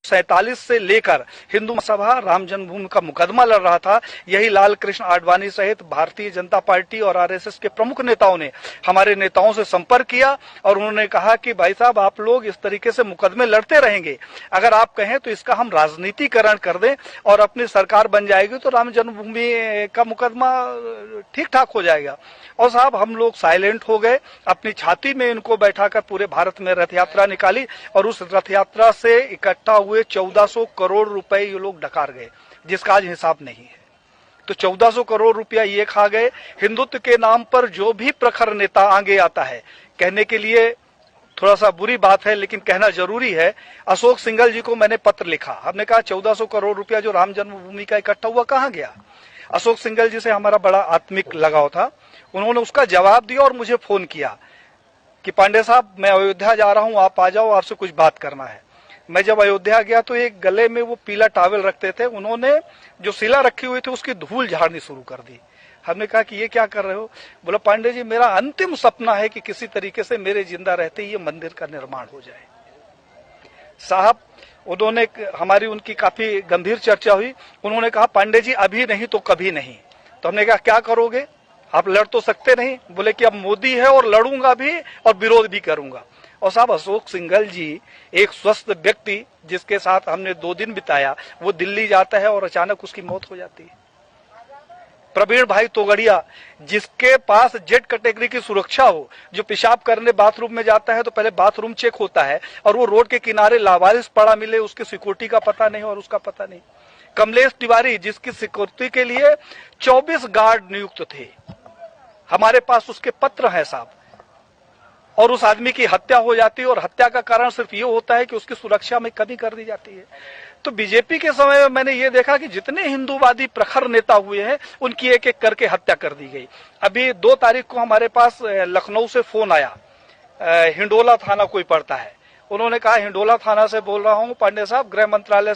1947 से लेकर हिंदू सभा राम जन्मभूमि का मुकदमा लड़ रहा था। यही लाल कृष्ण आडवाणी सहित भारतीय जनता पार्टी और आरएसएस के प्रमुख नेताओं ने हमारे नेताओं से संपर्क किया और उन्होंने कहा कि भाई साहब, आप लोग इस तरीके से मुकदमे लड़ते रहेंगे, अगर आप कहें तो इसका हम राजनीतिकरण कर दें और अपनी सरकार बन जाएगी तो राम जन्मभूमि का मुकदमा ठीक ठाक हो जाएगा। और साहब, हम लोग साइलेंट हो गए, अपनी छाती में इनको बैठाकर पूरे भारत में रथ यात्रा निकाली और उस रथ यात्रा से इकट्ठा हुए 1400 करोड़ रुपए ये लोग डकार गए, जिसका आज हिसाब नहीं है। तो 1400 करोड़ रुपया ये खा गए। हिंदुत्व के नाम पर जो भी प्रखर नेता आगे आता है, कहने के लिए थोड़ा सा बुरी बात है लेकिन कहना जरूरी है, अशोक सिंघल जी को मैंने पत्र लिखा। हमने कहा 1400 करोड़ रुपया जो राम जन्मभूमि का इकट्ठा हुआ कहां गया। अशोक सिंघल जी से हमारा बड़ा आत्मिक लगाव था। उन्होंने उसका जवाब दिया और मुझे फोन किया कि पांडे साहब, मैं अयोध्या जा रहा हूं, आप आ जाओ, आपसे कुछ बात करना है। मैं जब अयोध्या गया तो एक गले में वो पीला टॉवेल रखते थे, उन्होंने जो शिला रखी हुई थी उसकी धूल झाड़नी शुरू कर दी। हमने कहा कि ये क्या कर रहे हो। बोला, पांडे जी, मेरा अंतिम सपना है कि किसी तरीके से मेरे जिंदा रहते ही ये मंदिर का निर्माण हो जाए। साहब, उन्होंने हमारी उनकी काफी गंभीर चर्चा हुई। उन्होंने कहा, पांडे जी, अभी नहीं तो कभी नहीं। तो हमने कहा, क्या करोगे, आप लड़ तो सकते नहीं। बोले कि अब मोदी है और लड़ूंगा भी और विरोध भी करूंगा। और साहब, अशोक सिंघल जी एक स्वस्थ व्यक्ति जिसके साथ हमने 2 दिन बिताया, वो दिल्ली जाता है और अचानक उसकी मौत हो जाती है। प्रवीण भाई तोगड़िया, जिसके पास जेड कैटेगरी की सुरक्षा हो, जो पेशाब करने बाथरूम में जाता है तो पहले बाथरूम चेक होता है और वो रोड के किनारे लावारिस पड़ा मिले, उसकी सिक्योरिटी का पता नहीं और उसका पता नहीं। कमलेश तिवारी, जिसकी सिक्योरिटी के लिए 24 गार्ड नियुक्त थे, हमारे पास उसके पत्र हैं साहब, और उस आदमी की हत्या हो जाती है और हत्या का कारण सिर्फ ये होता है कि उसकी सुरक्षा में कमी कर दी जाती है। तो बीजेपी के समय में मैंने ये देखा कि जितने हिंदूवादी प्रखर नेता हुए हैं, उनकी एक एक करके हत्या कर दी गई। अभी 2 तारीख को हमारे पास लखनऊ से फोन आया, हिंडोला थाना कोई पड़ता है, उन्होंने कहा, हिंडोला थाना से बोल रहा हूं पांडे साहब, गृह मंत्रालय